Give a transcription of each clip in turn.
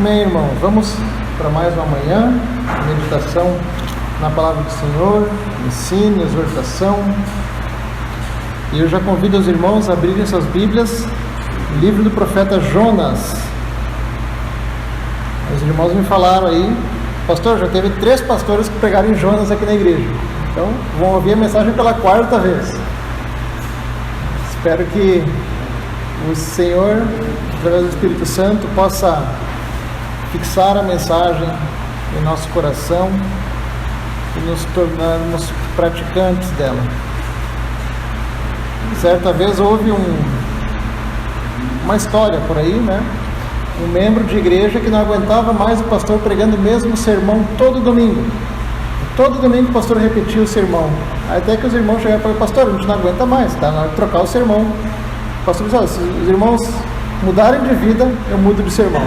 Amém, irmãos. Vamos para mais uma manhã, meditação na palavra do Senhor, ensino, exortação. E eu já convido os irmãos a abrirem suas Bíblias, o livro do profeta Jonas. Os irmãos me falaram aí, pastor, já teve 3 pastores que pregaram em Jonas aqui na igreja. Então, vão ouvir a mensagem pela 4ª vez. Espero que o Senhor, através do Espírito Santo, possa fixar a mensagem em nosso coração e nos tornarmos praticantes dela. Certa vez houve uma história por aí, né? Um membro de igreja que não aguentava mais o pastor pregando o mesmo sermão todo domingo. Todo domingo o pastor repetia o sermão. Até que os irmãos chegaram e falaram: pastor, a gente não aguenta mais, está na hora de trocar o sermão. O pastor disse: se os irmãos mudarem de vida, eu mudo de sermão.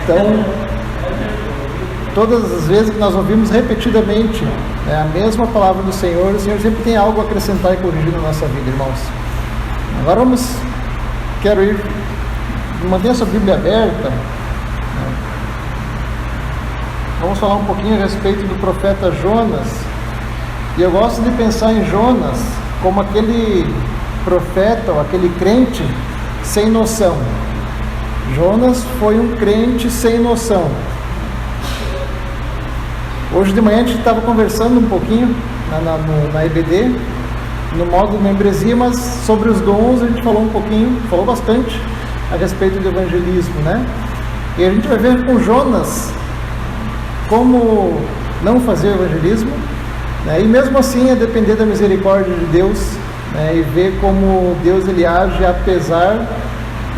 Então, todas as vezes que nós ouvimos repetidamente a mesma palavra do Senhor, o Senhor sempre tem algo a acrescentar e corrigir na nossa vida, irmãos. Agora mantenha sua Bíblia aberta. Vamos falar um pouquinho a respeito do profeta Jonas. E eu gosto de pensar em Jonas como aquele profeta ou aquele crente sem noção. Jonas foi um crente sem noção. Hoje de manhã a gente estava conversando um pouquinho na EBD, no modo de membresia, mas sobre os dons a gente falou bastante a respeito do evangelismo, né? E a gente vai ver com Jonas como não fazer o evangelismo, né? E mesmo assim é depender da misericórdia de Deus, né? E ver como Deus ele age apesar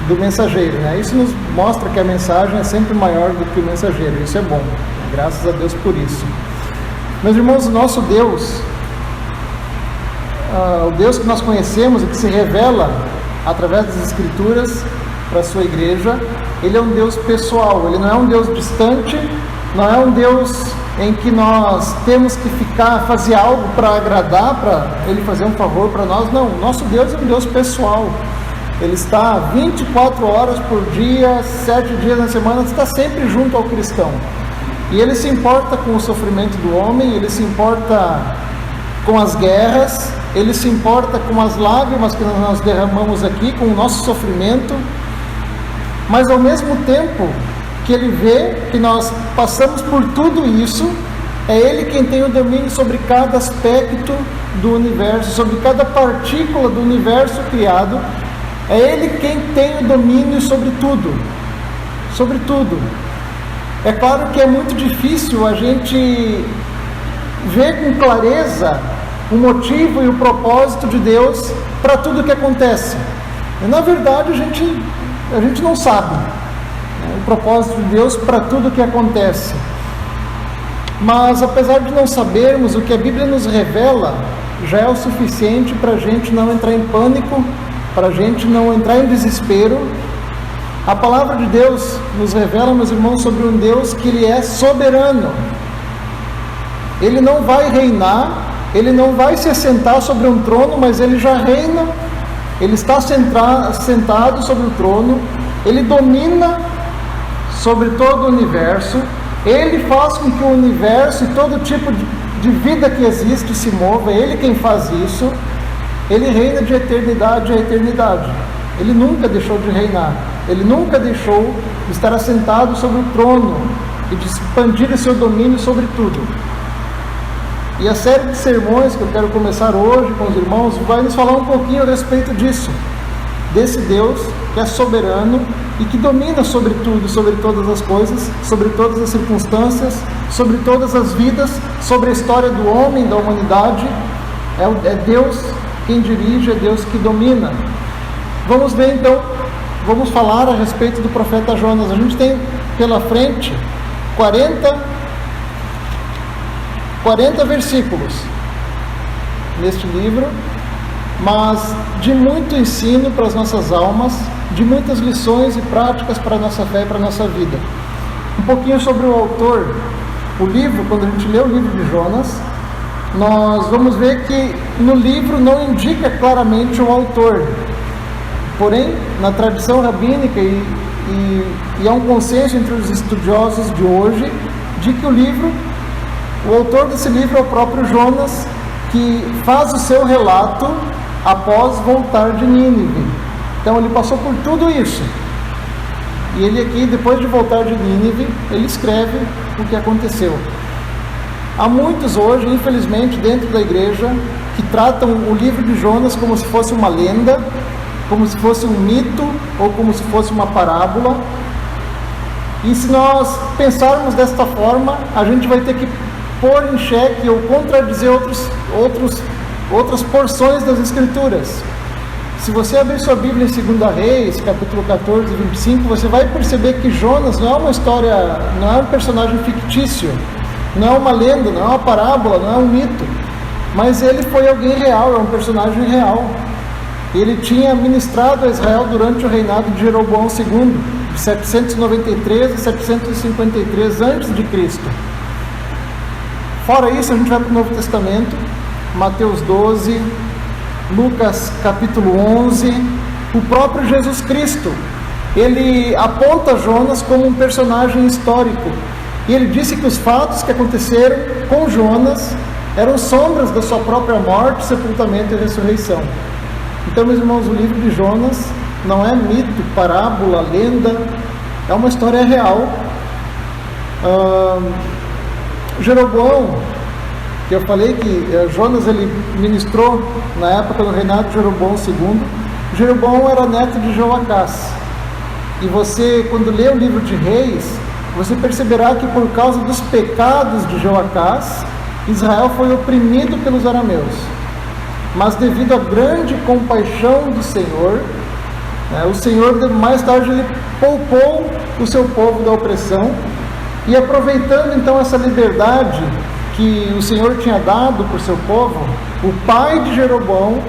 do mensageiro, né? Isso nos mostra que a mensagem é sempre maior do que o mensageiro. Isso é bom, graças a Deus por isso. Meus irmãos, o nosso Deus, o Deus que nós conhecemos e que se revela através das Escrituras para a sua igreja, ele é um Deus pessoal. Ele não é um Deus distante, não é um Deus em que nós temos que fazer algo para agradar, para ele fazer um favor para nós. Não, o nosso Deus é um Deus pessoal. Ele está 24 horas por dia, 7 dias na semana, está sempre junto ao cristão. E ele se importa com o sofrimento do homem, ele se importa com as guerras, ele se importa com as lágrimas que nós derramamos aqui, com o nosso sofrimento. Mas ao mesmo tempo que ele vê que nós passamos por tudo isso, é ele quem tem o domínio sobre cada aspecto do universo, sobre cada partícula do universo criado. É ele quem tem o domínio sobre tudo. Sobre tudo. É claro que é muito difícil a gente ver com clareza o motivo e o propósito de Deus para tudo que acontece. E, na verdade, a gente não sabe o propósito de Deus para tudo que acontece. Mas, apesar de não sabermos, o que a Bíblia nos revela já é o suficiente para a gente não entrar em pânico, para a gente não entrar em desespero. A palavra de Deus nos revela, meus irmãos, sobre um Deus que ele é soberano. Ele não vai reinar, ele não vai se assentar sobre um trono, mas ele já reina. Ele está sentado sobre o trono, ele domina sobre todo o universo, ele faz com que o universo e todo tipo de vida que existe se mova, é ele quem faz isso. Ele reina de eternidade a eternidade. Ele nunca deixou de reinar. Ele nunca deixou de estar assentado sobre o trono e de expandir o seu domínio sobre tudo. E a série de sermões que eu quero começar hoje com os irmãos vai nos falar um pouquinho a respeito disso. Desse Deus que é soberano e que domina sobre tudo, sobre todas as coisas, sobre todas as circunstâncias, sobre todas as vidas, sobre a história do homem, da humanidade. É Deus quem dirige, é Deus que domina. Vamos ver então, vamos falar a respeito do profeta Jonas. A gente tem pela frente 40 versículos neste livro, mas de muito ensino para as nossas almas, de muitas lições e práticas para a nossa fé e para a nossa vida. Um pouquinho sobre o autor. O livro, quando a gente lê o livro de Jonas, nós vamos ver que no livro não indica claramente o autor. Porém, na tradição rabínica e e há um consenso entre os estudiosos de hoje de que o autor desse livro é o próprio Jonas, que faz o seu relato após voltar de Nínive. Então ele passou por tudo isso. E ele aqui, depois de voltar de Nínive, ele escreve o que aconteceu. Há muitos hoje, infelizmente, dentro da igreja, que tratam o livro de Jonas como se fosse uma lenda, como se fosse um mito, ou como se fosse uma parábola. E se nós pensarmos desta forma, a gente vai ter que pôr em xeque ou contradizer outras porções das Escrituras. Se você abrir sua Bíblia em 2 Reis, capítulo 14 e 25, você vai perceber que Jonas não é uma história, não é um personagem fictício, não é uma lenda, não é uma parábola, não é um mito, mas ele foi alguém real, é um personagem real. Ele tinha ministrado a Israel durante o reinado de Jeroboão II, de 793 a 753 a.C. Fora isso, a gente vai para o Novo Testamento, Mateus 12, Lucas capítulo 11, o próprio Jesus Cristo, ele aponta Jonas como um personagem histórico, e ele disse que os fatos que aconteceram com Jonas eram sombras da sua própria morte, sepultamento e ressurreição. Então, meus irmãos, o livro de Jonas não é mito, parábola, lenda, é uma história real. Jeroboão, que eu falei que Jonas ele ministrou na época do reinado de Jeroboão II. Jeroboão era neto de Joacás. E você, quando lê o livro de Reis, você perceberá que por causa dos pecados de Joacás, Israel foi oprimido pelos arameus. Mas devido à grande compaixão do Senhor, o Senhor mais tarde ele poupou o seu povo da opressão, e aproveitando então essa liberdade que o Senhor tinha dado para o seu povo, o pai de Jeroboão,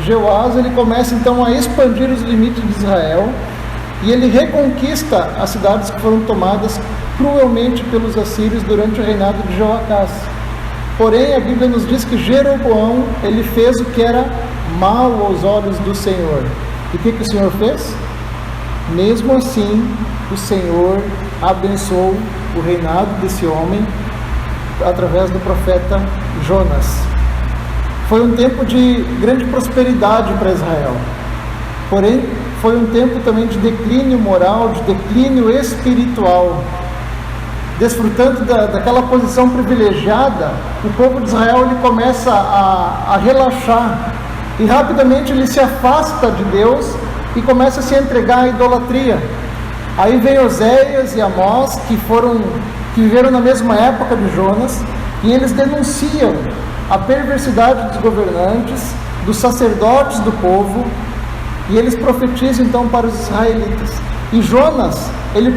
Jeoás, ele começa então a expandir os limites de Israel, e ele reconquista as cidades que foram tomadas cruelmente pelos assírios durante o reinado de Joacás. Porém, a Bíblia nos diz que Jeroboão, ele fez o que era mal aos olhos do Senhor. E o que o Senhor fez? Mesmo assim, o Senhor abençoou o reinado desse homem através do profeta Jonas. Foi um tempo de grande prosperidade para Israel. Porém, foi um tempo também de declínio moral, de declínio espiritual. Desfrutando daquela posição privilegiada, o povo de Israel ele começa a relaxar, e rapidamente ele se afasta de Deus e começa a se entregar à idolatria. Aí vem Oséias e Amós, que viveram na mesma época de Jonas, e eles denunciam a perversidade dos governantes, dos sacerdotes do povo, e eles profetizam então para os israelitas. E Jonas, ele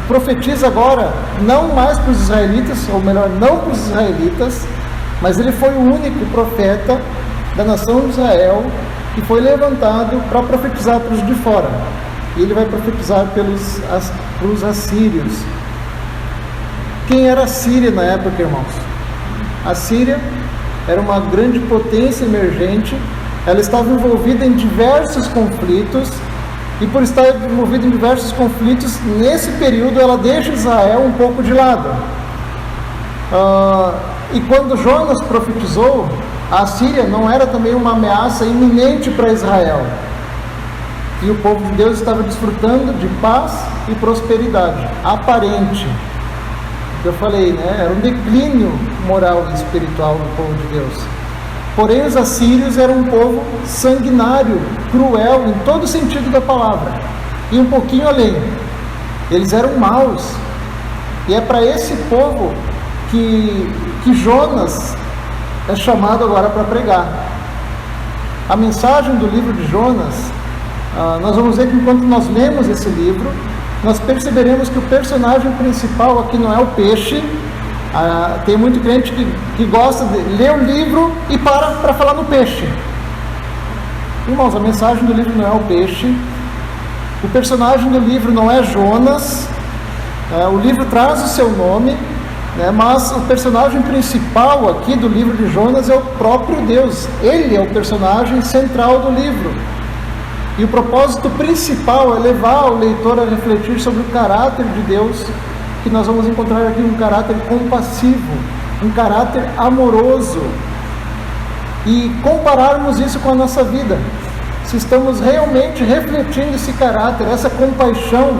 profetiza agora, não mais para os israelitas, ou melhor, não para os israelitas, mas ele foi o único profeta da nação de Israel que foi levantado para profetizar para os de fora. E ele vai profetizar para os assírios. Quem era a Síria na época, irmãos? A Síria era uma grande potência emergente, ela estava envolvida em diversos conflitos, e por estar envolvida em diversos conflitos, nesse período ela deixa Israel um pouco de lado. E quando Jonas profetizou, a Síria não era também uma ameaça iminente para Israel. E o povo de Deus estava desfrutando de paz e prosperidade aparente. Eu falei, era um declínio moral e espiritual do povo de Deus. Porém, os assírios eram um povo sanguinário, cruel, em todo o sentido da palavra, e um pouquinho além. Eles eram maus, e é para esse povo que Jonas é chamado agora para pregar. A mensagem do livro de Jonas, nós vamos ver que enquanto nós lemos esse livro, nós perceberemos que o personagem principal aqui não é o peixe. Tem muito crente que gosta de ler o livro e para falar no peixe. Irmãos, a mensagem do livro não é o peixe. O personagem do livro não é Jonas. O livro traz o seu nome, mas o personagem principal aqui do livro de Jonas é o próprio Deus. Ele é o personagem central do livro. E o propósito principal é levar o leitor a refletir sobre o caráter de Deus, que nós vamos encontrar aqui um caráter compassivo, um caráter amoroso, e compararmos isso com a nossa vida. Se estamos realmente refletindo esse caráter, essa compaixão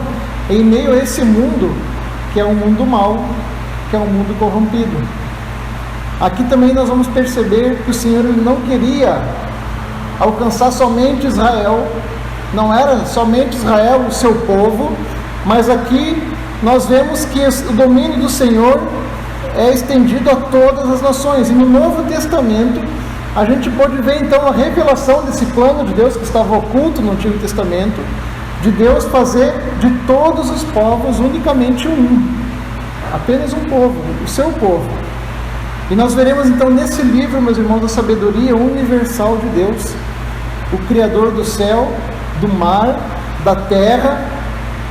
em meio a esse mundo, que é um mundo mau, que é um mundo corrompido. Aqui também nós vamos perceber que o Senhor ele não queria alcançar somente Israel, não era somente Israel o seu povo, mas aqui nós vemos que o domínio do Senhor é estendido a todas as nações. E no Novo Testamento a gente pode ver então a revelação desse plano de Deus que estava oculto no Antigo Testamento, de Deus fazer de todos os povos unicamente um, apenas um povo, o seu povo. E nós veremos então nesse livro, meus irmãos, a sabedoria universal de Deus, o Criador do céu, do mar, da terra,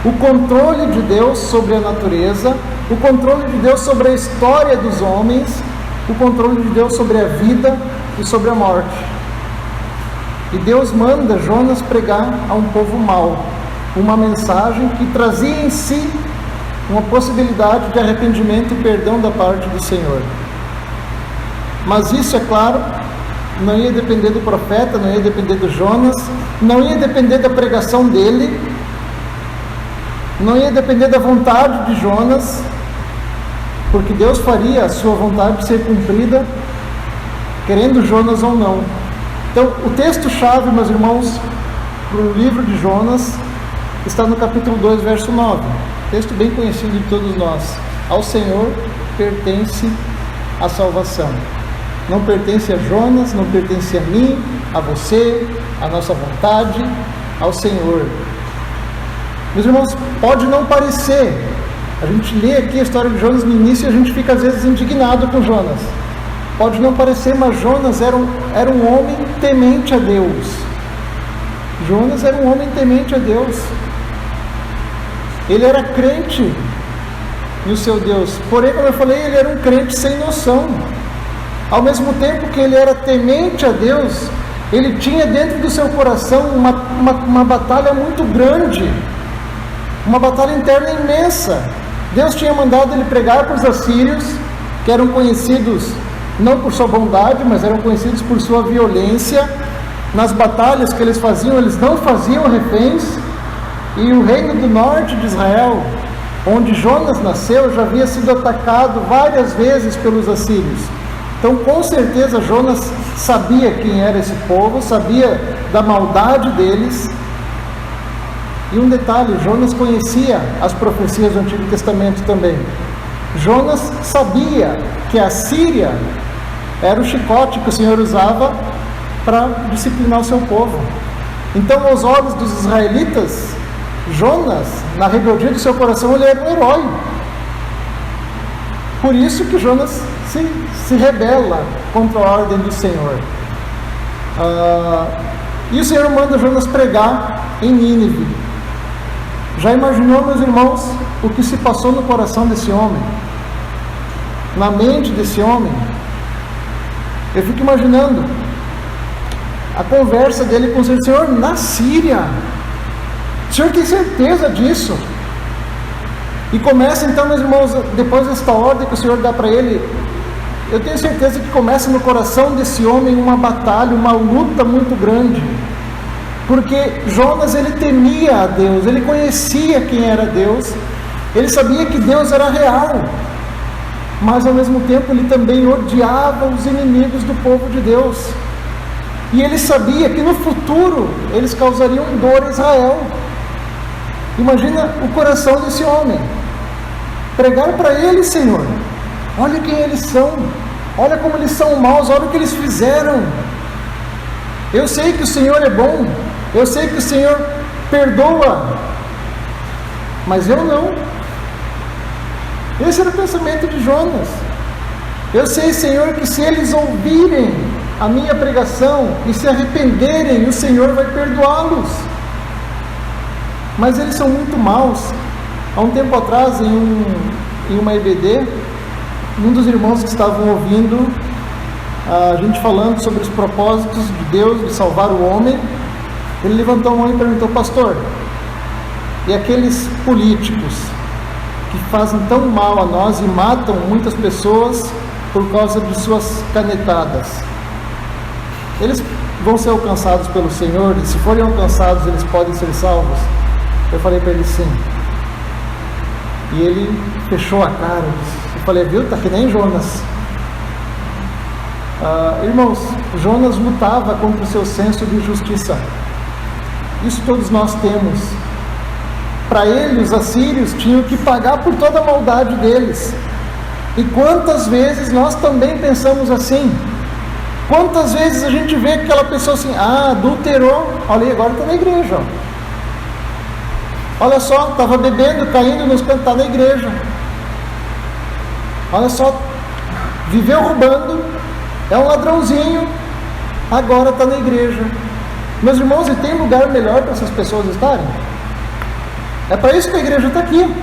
o controle de Deus sobre a natureza, o controle de Deus sobre a história dos homens, o controle de Deus sobre a vida e sobre a morte. E Deus manda Jonas pregar a um povo mau uma mensagem que trazia em si uma possibilidade de arrependimento e perdão da parte do Senhor. Mas isso, é claro, não ia depender do profeta, não ia depender do Jonas, não ia depender da pregação dele, não ia depender da vontade de Jonas, porque Deus faria a sua vontade ser cumprida, querendo Jonas ou não. Então, o texto-chave, meus irmãos, para o livro de Jonas, está no capítulo 2, verso 9. Texto bem conhecido de todos nós. Ao Senhor pertence a salvação. Não pertence a Jonas, não pertence a mim, a você, a nossa vontade, ao Senhor. Meus irmãos, pode não parecer. A gente lê aqui a história de Jonas no início e a gente fica às vezes indignado com Jonas. Pode não parecer, mas Jonas era um homem temente a Deus. Jonas era um homem temente a Deus. Ele era crente no seu Deus. Porém, como eu falei, ele era um crente sem noção. Ao mesmo tempo que ele era temente a Deus, ele tinha dentro do seu coração uma batalha muito grande, uma batalha interna imensa. Deus tinha mandado ele pregar para os assírios, que eram conhecidos não por sua bondade, mas eram conhecidos por sua violência. Nas batalhas que eles faziam, eles não faziam reféns. E o reino do norte de Israel, onde Jonas nasceu, já havia sido atacado várias vezes pelos assírios. Então, com certeza, Jonas sabia quem era esse povo, sabia da maldade deles. E um detalhe, Jonas conhecia as profecias do Antigo Testamento também. Jonas sabia que a Síria era o chicote que o Senhor usava para disciplinar o seu povo. Então, aos olhos dos israelitas, Jonas, na rebeldia do seu coração, ele era um herói. Por isso que Jonas se rebela contra a ordem do Senhor. E o Senhor manda Jonas pregar em Nínive. Já imaginou, meus irmãos, o que se passou no coração desse homem? Na mente desse homem? Eu fico imaginando a conversa dele com o Senhor. Senhor, na Síria? O Senhor tem certeza disso? E começa então, meus irmãos, depois desta ordem que o Senhor dá para ele, eu tenho certeza que começa no coração desse homem uma batalha, uma luta muito grande. Porque Jonas, ele temia a Deus, ele conhecia quem era Deus, ele sabia que Deus era real, mas ao mesmo tempo ele também odiava os inimigos do povo de Deus. E ele sabia que no futuro eles causariam dor a Israel. Imagina o coração desse homem. Pregar para ele, Senhor, olha quem eles são, olha como eles são maus, olha o que eles fizeram. Eu sei que o Senhor é bom, eu sei que o Senhor perdoa, mas eu não. Esse era o pensamento de Jonas. Eu sei, Senhor, que se eles ouvirem a minha pregação e se arrependerem, o Senhor vai perdoá-los. Mas eles são muito maus. Há um tempo atrás, em uma EBD, um dos irmãos que estavam ouvindo a gente falando sobre os propósitos de Deus de salvar o homem, Ele levantou a mão e perguntou: pastor, e aqueles políticos que fazem tão mal a nós e matam muitas pessoas por causa de suas canetadas, eles vão ser alcançados pelo Senhor? E se forem alcançados, eles podem ser salvos? Eu falei para ele: sim. E ele fechou a cara. Eu falei: viu, tá que nem Jonas. Irmãos, Jonas lutava contra o seu senso de justiça. Isso todos nós temos. Para ele, os assírios tinham que pagar por toda a maldade deles. E quantas vezes nós também pensamos assim? Quantas vezes a gente vê aquela pessoa assim: adulterou, olha aí, agora está na igreja. Olha só, estava bebendo, caindo nos cantos, está na igreja. Olha só, viveu roubando, é um ladrãozinho, agora está na igreja. Meus irmãos, e tem lugar melhor para essas pessoas estarem? É para isso que a igreja está aqui.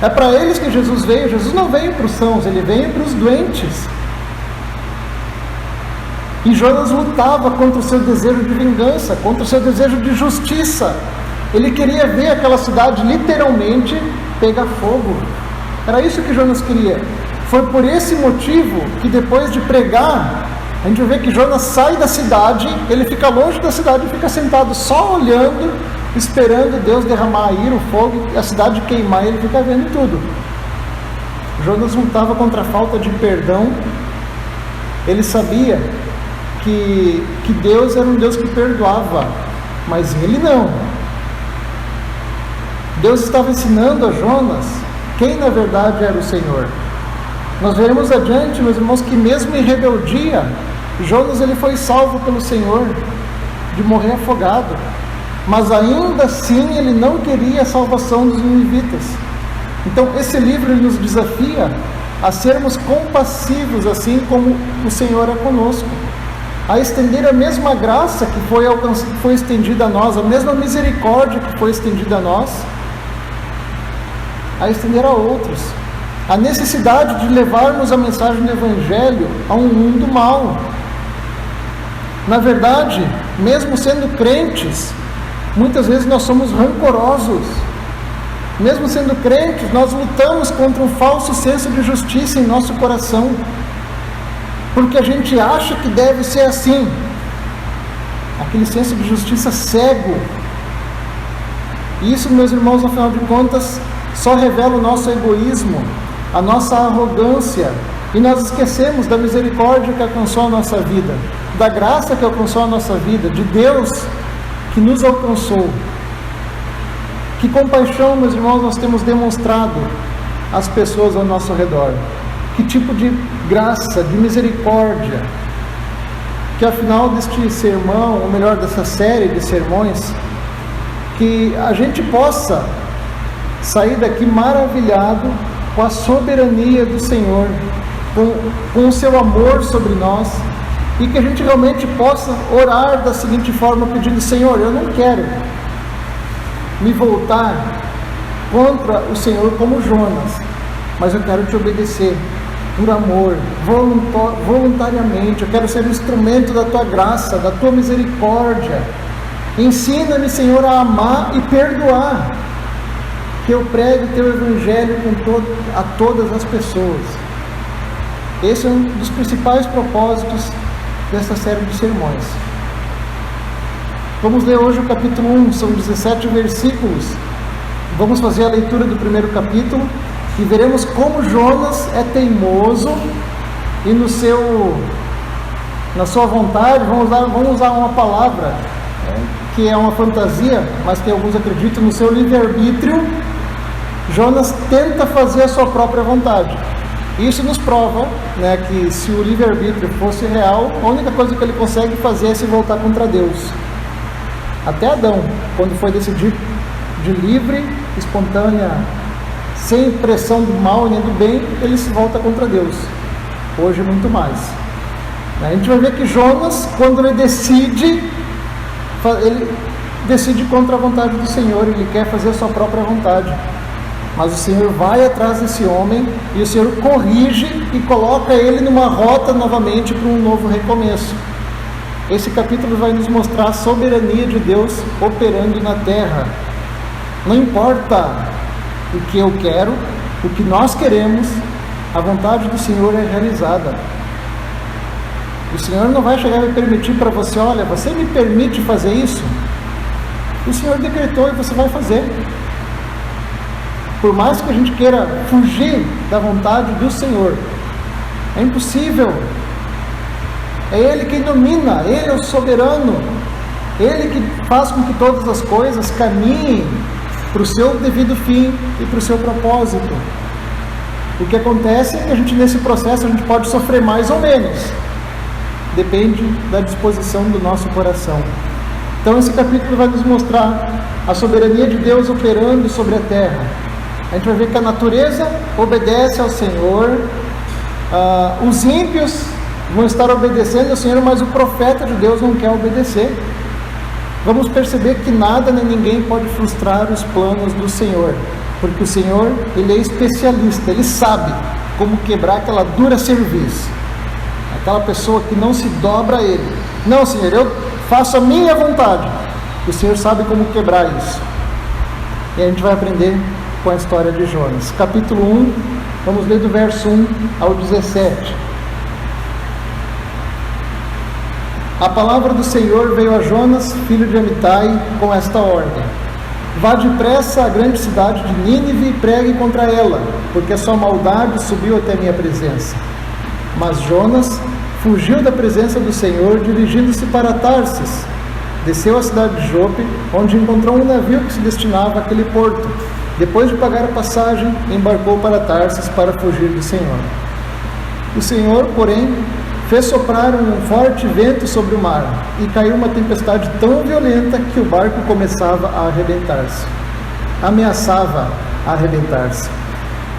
É para eles que Jesus veio. Jesus não veio para os sãos, ele veio para os doentes. E Jonas lutava contra o seu desejo de vingança, contra o seu desejo de justiça. Ele queria ver aquela cidade literalmente pegar fogo. Era isso que Jonas queria. Foi por esse motivo que depois de pregar, a gente vê que Jonas sai da cidade, ele fica longe da cidade e fica sentado só olhando, esperando Deus derramar a ira, o fogo, a cidade queimar, e ele fica vendo tudo. Jonas lutava contra a falta de perdão. Ele sabia que Deus era um Deus que perdoava, mas ele não. Deus estava ensinando a Jonas quem na verdade era o Senhor. Nós veremos adiante, meus irmãos, que mesmo em rebeldia, Jonas ele foi salvo pelo Senhor de morrer afogado. Mas ainda assim ele não queria a salvação dos ninivitas. Então esse livro ele nos desafia a sermos compassivos, assim como o Senhor é conosco, a estender a mesma graça que foi estendida a nós, a mesma misericórdia que foi estendida a nós, a estender a outros. A necessidade de levarmos a mensagem do Evangelho a um mundo mau. Na verdade, mesmo sendo crentes, muitas vezes nós somos rancorosos. Mesmo sendo crentes, nós lutamos contra um falso senso de justiça em nosso coração, porque a gente acha que deve ser assim. Aquele senso de justiça cego. E isso, meus irmãos, no final de contas, só revela o nosso egoísmo, a nossa arrogância, e nós esquecemos da misericórdia que alcançou a nossa vida, da graça que alcançou a nossa vida, de Deus que nos alcançou. Que compaixão, meus irmãos, nós temos demonstrado às pessoas ao nosso redor. Que tipo de graça, de misericórdia. Que ao final deste sermão, ou melhor, dessa série de sermões, que a gente possa sair daqui maravilhado com a soberania do Senhor, com o seu amor sobre nós, e que a gente realmente possa orar da seguinte forma, pedindo: Senhor, eu não quero me voltar contra o Senhor como Jonas, mas eu quero te obedecer por amor, voluntariamente. Eu quero ser um instrumento da tua graça, da tua misericórdia. Ensina-me, Senhor, a amar e perdoar, que eu pregue o teu evangelho a todas as pessoas. Esse é um dos principais propósitos dessa série de sermões. Vamos ler hoje o capítulo 1, são 17 versículos. Vamos fazer a leitura do primeiro capítulo e veremos como Jonas é teimoso e na sua vontade, vamos usar uma palavra que é uma fantasia, mas que alguns acreditam, no seu livre-arbítrio. Jonas tenta fazer a sua própria vontade. Isso nos prova, que se o livre-arbítrio fosse real, a única coisa que ele consegue fazer é se voltar contra Deus. Até Adão, quando foi decidir de livre, espontânea, sem pressão do mal nem do bem, ele se volta contra Deus. Hoje muito mais. A gente vai ver que Jonas, quando ele decide contra a vontade do Senhor, ele quer fazer a sua própria vontade. Mas o Senhor vai atrás desse homem e o Senhor corrige e coloca ele numa rota novamente para um novo recomeço. esse capítulo vai nos mostrar a soberania de Deus operando na terra. Não importa o que eu quero, o que nós queremos, a vontade do Senhor é realizada. O Senhor não vai chegar e permitir para você: olha, você me permite fazer isso? O Senhor decretou e você vai fazer. Por mais que a gente queira fugir da vontade do Senhor, é impossível. É Ele quem domina, Ele é o soberano, Ele que faz com que todas as coisas caminhem para o seu devido fim e para o seu propósito. O que acontece é que a gente, nesse processo, a gente pode sofrer mais ou menos, depende da disposição do nosso coração. Então esse capítulo vai nos mostrar a soberania de Deus operando sobre a terra. A gente vai ver que a natureza obedece ao Senhor, os ímpios vão estar obedecendo ao Senhor, mas o profeta de Deus não quer obedecer. Vamos perceber que nada nem ninguém pode frustrar os planos do Senhor, porque o Senhor, Ele é especialista, Ele sabe como quebrar aquela dura cerviz, aquela pessoa que não se dobra a Ele. Não, Senhor, eu faço a minha vontade. O Senhor sabe como quebrar isso. E a gente vai aprender com a história de Jonas. Capítulo 1, vamos ler do verso 1 ao 17. A palavra do Senhor veio a Jonas, filho de Amitai, com esta ordem: vá depressa à grande cidade de Nínive e pregue contra ela, porque a sua maldade subiu até minha presença. Mas Jonas fugiu da presença do Senhor, dirigindo-se para Tarsis. Desceu à cidade de Jope, onde encontrou um navio que se destinava àquele porto. Depois de pagar a passagem, embarcou para Tarsis para fugir do Senhor. O Senhor, porém, fez soprar um forte vento sobre o mar, e caiu uma tempestade tão violenta que o barco começava a arrebentar-se. Ameaçava a arrebentar-se.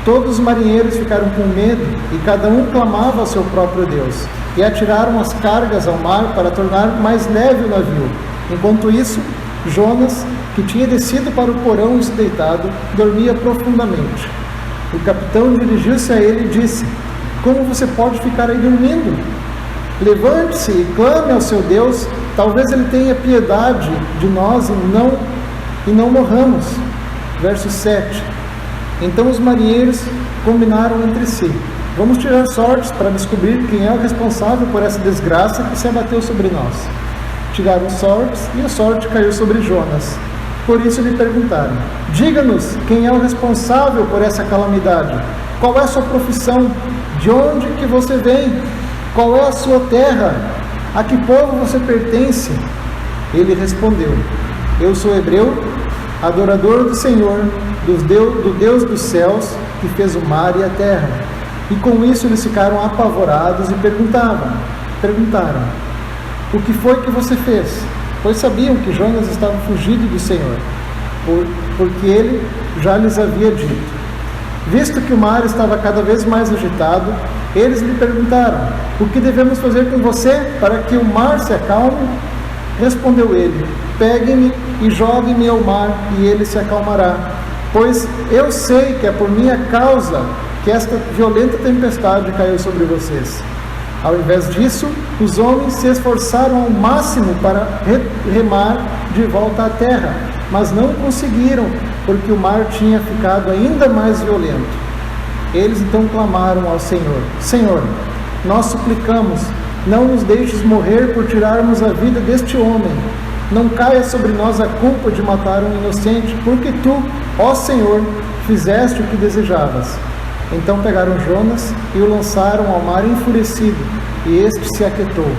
Todos os marinheiros ficaram com medo, e cada um clamava ao seu próprio Deus, e atiraram as cargas ao mar para tornar mais leve o navio. Enquanto isso, Jonas, que tinha descido para o porão e se deitado, dormia profundamente. O capitão dirigiu-se a ele e disse: como você pode ficar aí dormindo? Levante-se e clame ao seu Deus, talvez Ele tenha piedade de nós e não morramos. Verso 7. Então os marinheiros combinaram entre si: vamos tirar sortes para descobrir quem é o responsável por essa desgraça que se abateu sobre nós. Tiraram sortes e a sorte caiu sobre Jonas. Por isso lhe perguntaram: diga-nos quem é o responsável por essa calamidade. Qual é a sua profissão? De onde que você vem? Qual é a sua terra? A que povo você pertence? Ele respondeu: eu sou hebreu, adorador do Senhor, do Deus dos céus, que fez o mar e a terra. E com isso eles ficaram apavorados e perguntaram: o que foi que você fez? Pois sabiam que Jonas estava fugido do Senhor, porque ele já lhes havia dito. Visto que o mar estava cada vez mais agitado, eles lhe perguntaram: o que devemos fazer com você para que o mar se acalme? Respondeu ele: peguem-me e joguem-me ao mar, e ele se acalmará. Pois eu sei que é por minha causa que esta violenta tempestade caiu sobre vocês. Ao invés disso, os homens se esforçaram ao máximo para remar de volta à terra, mas não conseguiram, porque o mar tinha ficado ainda mais violento. Eles então clamaram ao Senhor: Senhor, nós suplicamos, não nos deixes morrer por tirarmos a vida deste homem. Não caia sobre nós a culpa de matar um inocente, porque tu, ó Senhor, fizeste o que desejavas. Então pegaram Jonas e o lançaram ao mar enfurecido, e este se aquietou.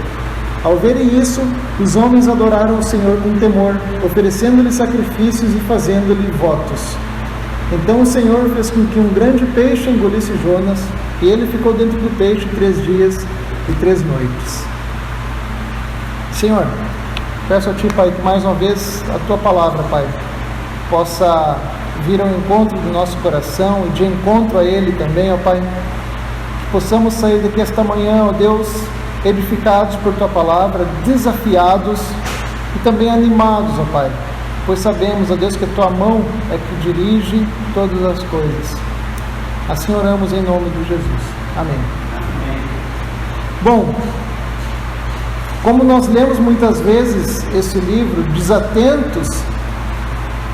Ao verem isso, os homens adoraram o Senhor com temor, oferecendo-lhe sacrifícios e fazendo-lhe votos. Então o Senhor fez com que um grande peixe engolisse Jonas, e ele ficou dentro do peixe 3 dias e 3 noites. Senhor, peço a Ti, Pai, que mais uma vez a Tua palavra, Pai, possa vir ao encontro do nosso coração e de encontro a Ele também, ó Pai. Que possamos sair daqui esta manhã, ó Deus, edificados por Tua palavra, desafiados e também animados, ó Pai. Pois sabemos, ó Deus, que a Tua mão é que dirige todas as coisas. Assim oramos em nome de Jesus. Amém. Bom, como nós lemos muitas vezes esse livro, desatentos,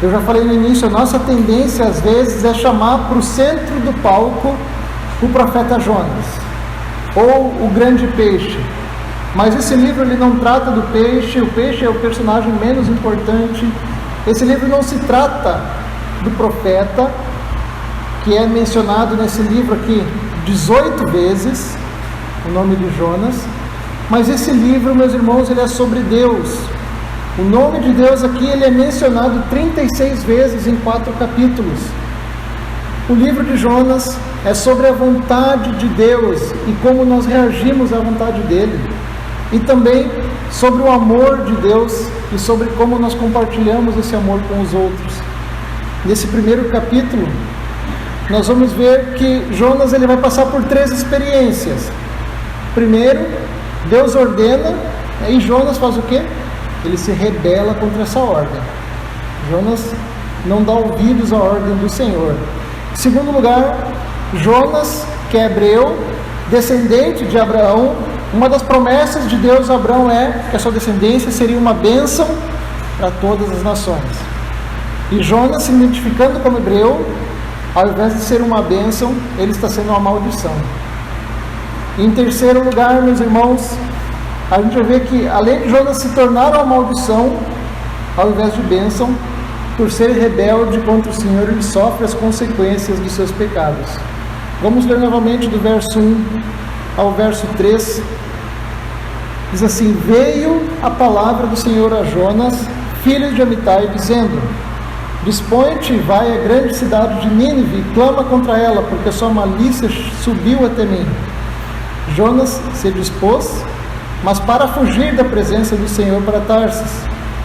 eu já falei no início, a nossa tendência às vezes é chamar para o centro do palco o profeta Jonas, ou o grande peixe. Mas esse livro ele não trata do peixe, o peixe é o personagem menos importante. Esse livro não se trata do profeta, que é mencionado nesse livro aqui 18 vezes, o nome de Jonas. Mas esse livro, meus irmãos, ele é sobre Deus. O nome de Deus aqui ele é mencionado 36 vezes em 4 capítulos. O livro de Jonas é sobre a vontade de Deus e como nós reagimos à vontade dele. E também sobre o amor de Deus e sobre como nós compartilhamos esse amor com os outros. Nesse primeiro capítulo, nós vamos ver que Jonas ele vai passar por 3 experiências. Primeiro, Deus ordena, e Jonas faz o quê? Ele se rebela contra essa ordem. Jonas não dá ouvidos à ordem do Senhor. Em segundo lugar, Jonas, que é hebreu, descendente de Abraão, uma das promessas de Deus a Abraão é que a sua descendência seria uma bênção para todas as nações. E Jonas, se identificando como hebreu, ao invés de ser uma bênção, ele está sendo uma maldição. Em terceiro lugar, meus irmãos, a gente vai ver que, além de Jonas se tornar uma maldição, ao invés de bênção, por ser rebelde contra o Senhor, ele sofre as consequências dos seus pecados. Vamos ler novamente do verso 1 ao verso 3. Diz assim: Veio a palavra do Senhor a Jonas, filho de Amitai, dizendo: Dispõe-te e vai à grande cidade de Nínive e clama contra ela, porque sua malícia subiu até mim. Jonas se dispôs, mas para fugir da presença do Senhor para Tarsis,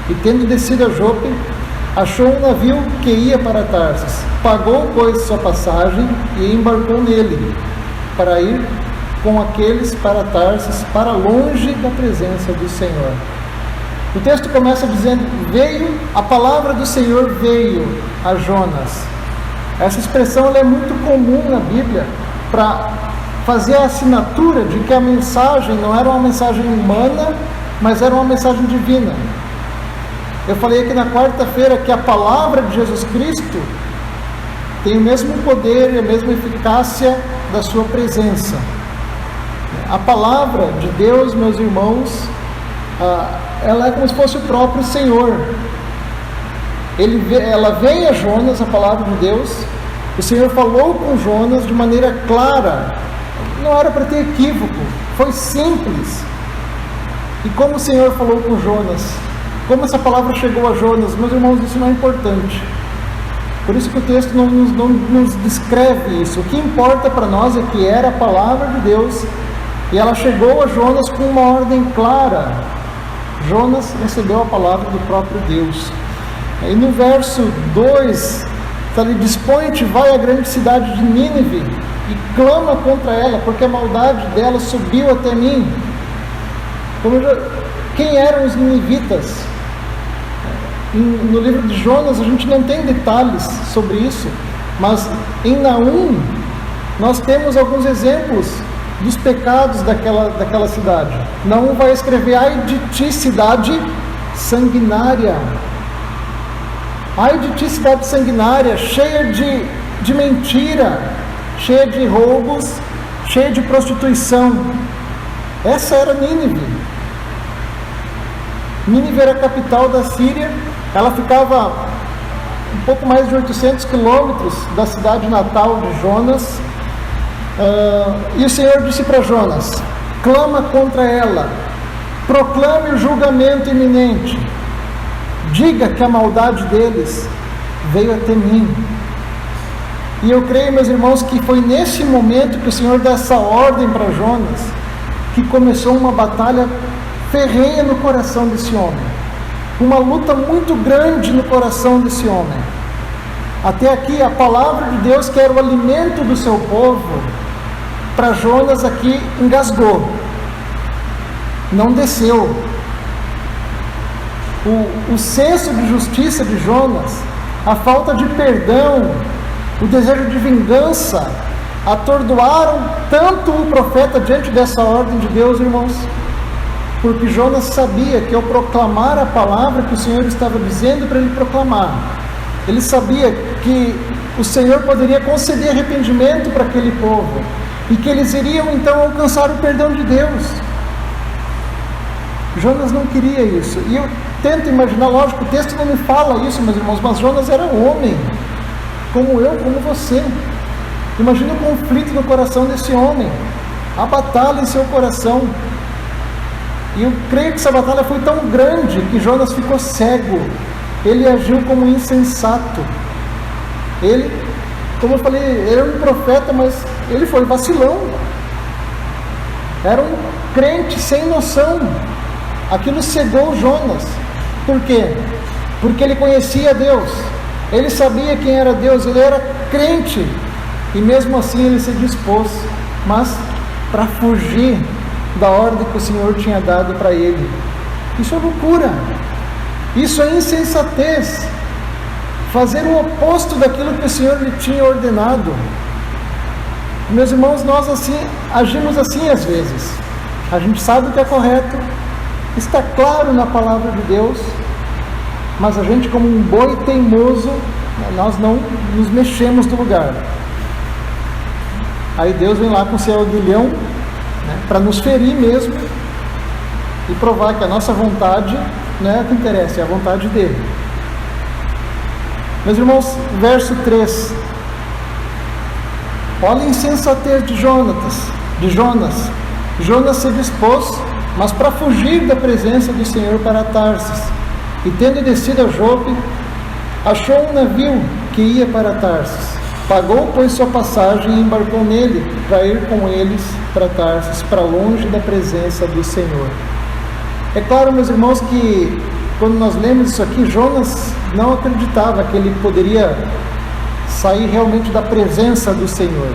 e tendo descido a Jope, achou um navio que ia para Tarsis. Pagou, pois, sua passagem e embarcou nele, para ir com aqueles para Tarsis, para longe da presença do Senhor. O texto começa dizendo: a palavra do Senhor veio a Jonas. Essa expressão ela é muito comum na Bíblia para fazer a assinatura de que a mensagem não era uma mensagem humana, mas era uma mensagem divina. Eu falei aqui na quarta-feira que a palavra de Jesus Cristo tem o mesmo poder e a mesma eficácia da sua presença. A palavra de Deus, meus irmãos, ela é como se fosse o próprio Senhor. Ela vem a Jonas, a palavra de Deus. O Senhor falou com Jonas de maneira clara. Não era para ter equívoco, foi simples. E como o Senhor falou com Jonas? Como essa palavra chegou a Jonas? Meus irmãos, isso não é importante. Por isso que o texto não nos descreve isso. O que importa para nós é que era a palavra de Deus e ela chegou a Jonas com uma ordem clara. Jonas recebeu a palavra do próprio Deus. E no verso 2, está ali: Dispõe-te, vai à grande cidade de Nínive e clama contra ela, porque a maldade dela subiu até mim. Quem eram os ninivitas? No livro de Jonas a gente não tem detalhes sobre isso, mas em Naum nós temos alguns exemplos dos pecados daquela cidade. Naum vai escrever: Ai de ti, cidade sanguinária. Ai de ti, cidade sanguinária, cheia de mentira, cheia de roubos, cheia de prostituição. Essa era Nínive. Nínive era a capital da Síria. Ela ficava um pouco mais de 800 quilômetros da cidade natal de Jonas. E o Senhor disse para Jonas: clama contra ela, proclame o julgamento iminente, diga que a maldade deles veio até mim. E eu creio, meus irmãos, que foi nesse momento que o Senhor dá essa ordem para Jonas, que começou uma batalha ferrenha no coração desse homem, uma luta muito grande no coração desse homem. Até aqui a palavra de Deus, que era o alimento do seu povo, para Jonas aqui engasgou, não desceu. O senso de justiça de Jonas, a falta de perdão, o desejo de vingança, atordoaram tanto o profeta diante dessa ordem de Deus, irmãos, porque Jonas sabia que ao proclamar a palavra que o Senhor estava dizendo para ele proclamar, ele sabia que o Senhor poderia conceder arrependimento para aquele povo, e que eles iriam então alcançar o perdão de Deus. Jonas não queria isso, e eu tento imaginar, lógico, o texto não me fala isso, meus irmãos, mas Jonas era homem, como eu, como você. Imagina o conflito no coração desse homem, a batalha em seu coração. E eu creio que essa batalha foi tão grande que Jonas ficou cego. Ele agiu como insensato. Ele, como eu falei, ele era um profeta, mas ele foi vacilão. Era um crente sem noção. Aquilo cegou Jonas. Por quê? Porque ele conhecia Deus. Ele sabia quem era Deus. Ele era crente. E mesmo assim ele se dispôs, mas para fugir da ordem que o Senhor tinha dado para ele. Isso é loucura. Isso é insensatez. Fazer o oposto daquilo que o Senhor lhe tinha ordenado. Meus irmãos, nós assim agimos assim às vezes. A gente sabe o que é correto, está claro na palavra de Deus, mas a gente, como um boi teimoso, nós não nos mexemos do lugar. Aí Deus vem lá com o seu aguilhão, né, para nos ferir mesmo e provar que a nossa vontade não é a que interessa, é a vontade dele. Meus irmãos, verso 3. Olha a insensatez de Jonas. Jonas se dispôs, mas para fugir da presença do Senhor para Tarsis. E tendo descido a Jope, achou um navio que ia para Tarsis. Pagou, pois, sua passagem e embarcou nele, para ir com eles para Tarsis, para longe da presença do Senhor. É claro, meus irmãos, que quando nós lemos isso aqui, Jonas não acreditava que ele poderia sair realmente da presença do Senhor.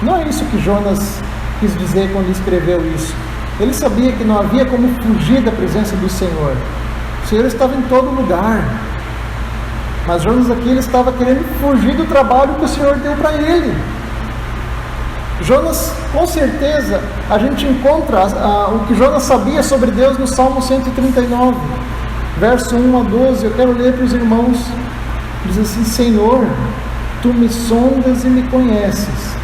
Não é isso que Jonas quis dizer quando escreveu isso. Ele sabia que não havia como fugir da presença do Senhor. O Senhor estava em todo lugar. Mas Jonas aqui, ele estava querendo fugir do trabalho que o Senhor deu para ele. Jonas, com certeza, a gente encontra o que Jonas sabia sobre Deus no Salmo 139, verso 1 a 12. Eu quero ler para os irmãos. Diz assim: Senhor, Tu me sondas e me conheces.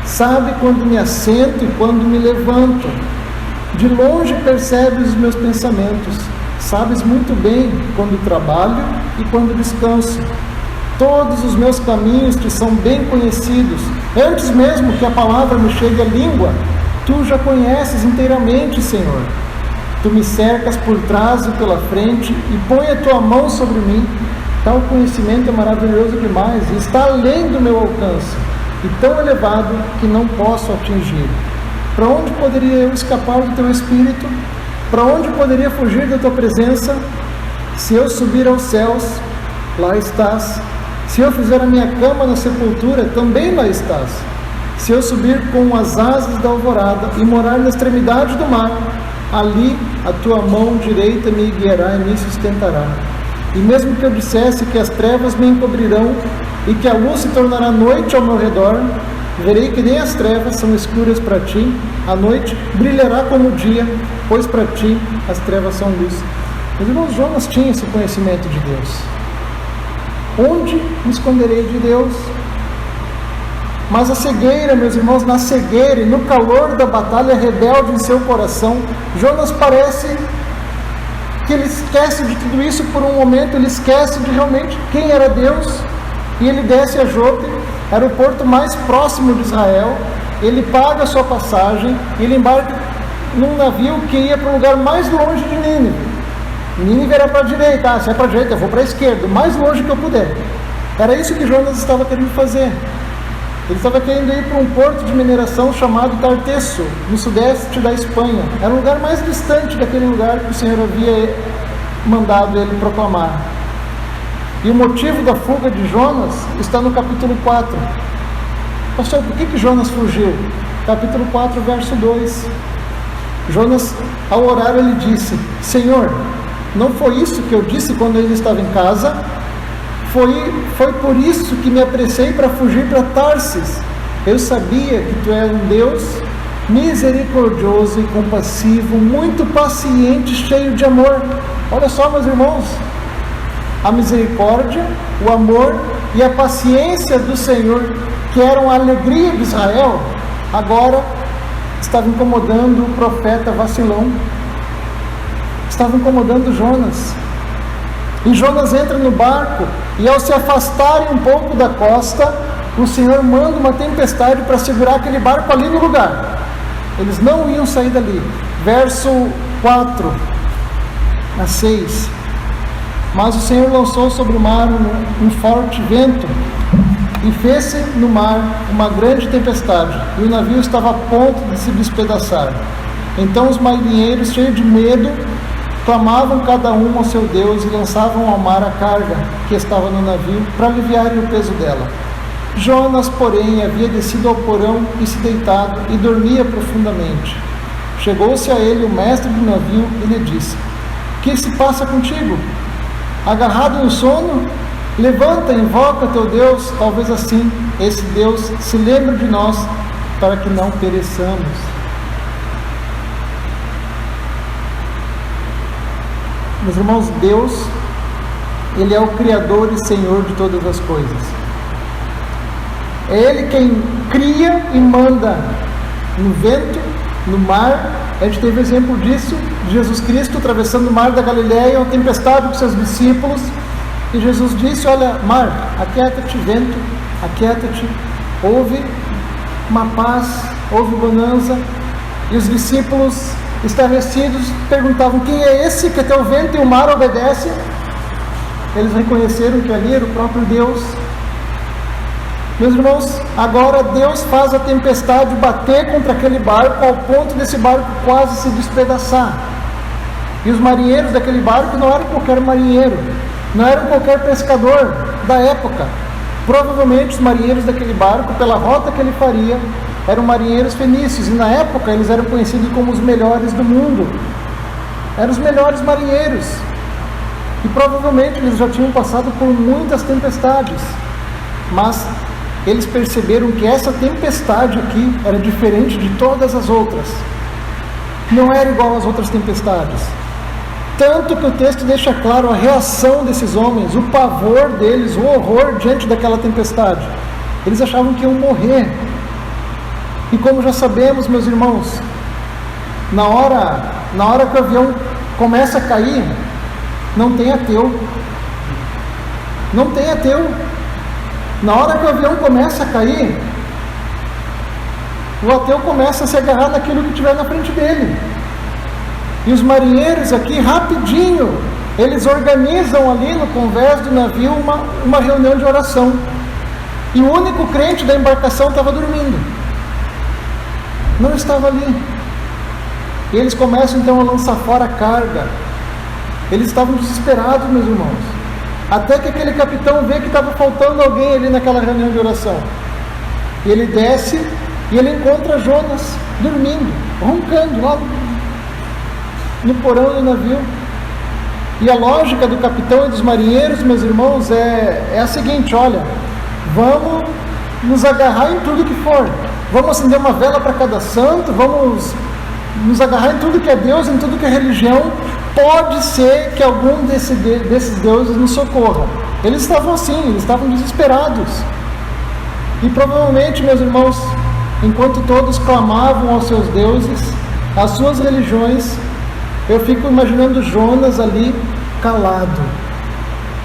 Sabe quando me assento e quando me levanto. De longe percebes os meus pensamentos. Sabes muito bem quando trabalho e quando descanso. Todos os meus caminhos te são bem conhecidos. Antes mesmo que a palavra me chegue à língua, Tu já conheces inteiramente, Senhor. Tu me cercas por trás e pela frente e põe a Tua mão sobre mim. Tal conhecimento é maravilhoso demais e está além do meu alcance, e tão elevado que não posso atingir. Para onde poderia eu escapar do Teu Espírito? Para onde poderia fugir da Tua presença? Se eu subir aos céus, lá estás. Se eu fizer a minha cama na sepultura, também lá estás. Se eu subir com as asas da alvorada e morar na extremidade do mar, ali a Tua mão direita me guiará e me sustentará. E mesmo que eu dissesse que as trevas me encobrirão e que a luz se tornará noite ao meu redor, verei que nem as trevas são escuras para Ti, a noite brilhará como o dia, pois para Ti as trevas são luz. Meus irmãos, Jonas tinha esse conhecimento de Deus. Onde me esconderei de Deus? Mas a cegueira, meus irmãos, na cegueira e no calor da batalha rebelde em seu coração, Jonas parece que ele esquece de tudo isso por um momento, ele esquece de realmente quem era Deus, e ele desce a Jope, era o porto mais próximo de Israel, ele paga a sua passagem, ele embarca num navio que ia para o lugar mais longe de Nínive. Nínive era para a direita, se é para a direita eu vou para a esquerda, o mais longe que eu puder. Era isso que Jonas estava querendo fazer. Ele estava querendo ir para um porto de mineração chamado Tartesso, no sudeste da Espanha. Era o lugar mais distante daquele lugar que o Senhor havia mandado ele proclamar. E o motivo da fuga de Jonas está no capítulo 4. Pastor, por que Jonas fugiu? Capítulo 4, verso 2. Jonas, ao orar, ele disse: Senhor, não foi isso que eu disse quando ele estava em casa? Foi por isso que me apressei para fugir para Tarsis. Eu sabia que Tu és um Deus misericordioso e compassivo, muito paciente, cheio de amor. Olha só, meus irmãos, a misericórdia, o amor e a paciência do Senhor, que eram a alegria de Israel, agora estava incomodando o profeta vacilão, estava incomodando Jonas. E Jonas entra no barco, e ao se afastarem um pouco da costa, o Senhor manda uma tempestade para segurar aquele barco ali no lugar. Eles não iam sair dali. Verso 4 a 6. Mas o Senhor lançou sobre o mar um forte vento, e fez-se no mar uma grande tempestade, e o navio estava a ponto de se despedaçar. Então os marinheiros, cheios de medo, clamavam cada um ao seu Deus e lançavam ao mar a carga que estava no navio para aliviarem o peso dela. Jonas, porém, havia descido ao porão e se deitado e dormia profundamente. Chegou-se a ele o mestre do navio e lhe disse: que se passa contigo? Agarrado no sono? Levanta, invoca teu Deus, talvez assim esse Deus se lembre de nós, para que não pereçamos. Meus irmãos, Deus, Ele é o Criador e Senhor de todas as coisas. É Ele quem cria e manda no vento, no mar. A gente teve exemplo disso, de Jesus Cristo atravessando o mar da Galileia, uma tempestade com seus discípulos, e Jesus disse: olha, mar, aquieta-te, vento, aquieta-te. Houve uma paz, houve bonança, e os discípulos, estarrecidos, perguntavam: quem é esse que até o vento e o mar obedecem? Eles reconheceram que ali era o próprio Deus. Meus irmãos, agora Deus faz a tempestade bater contra aquele barco, ao ponto desse barco quase se despedaçar. E os marinheiros daquele barco não eram qualquer marinheiro, não eram qualquer pescador da época. Provavelmente os marinheiros daquele barco, pela rota que ele faria, eram marinheiros fenícios, e na época eles eram conhecidos como os melhores do mundo. Eram os melhores marinheiros. E provavelmente eles já tinham passado por muitas tempestades. Mas eles perceberam que essa tempestade aqui era diferente de todas as outras. Não era igual às outras tempestades. Tanto que o texto deixa claro a reação desses homens, o pavor deles, o horror diante daquela tempestade. Eles achavam que iam morrer. E como já sabemos, meus irmãos, na hora que o avião começa a cair, não tem ateu. Não tem ateu. Na hora que o avião começa a cair, o ateu começa a se agarrar naquilo que tiver na frente dele. E os marinheiros aqui, rapidinho, eles organizam ali no convés do navio uma reunião de oração. E o único crente da embarcação estava dormindo. Não estava ali. E eles começam então a lançar fora a carga. Eles estavam desesperados, meus irmãos. Até que aquele capitão vê que estava faltando alguém ali naquela reunião de oração. E ele desce e ele encontra Jonas dormindo, roncando lá no porão do navio. E a lógica do capitão e dos marinheiros, meus irmãos, é a seguinte: olha, vamos nos agarrar em tudo que for. Vamos acender uma vela para cada santo, vamos nos agarrar em tudo que é Deus, em tudo que é religião. Pode ser que algum desses deuses nos socorra. Eles estavam assim, eles estavam desesperados. E provavelmente, meus irmãos, enquanto todos clamavam aos seus deuses, às suas religiões, eu fico imaginando Jonas ali calado.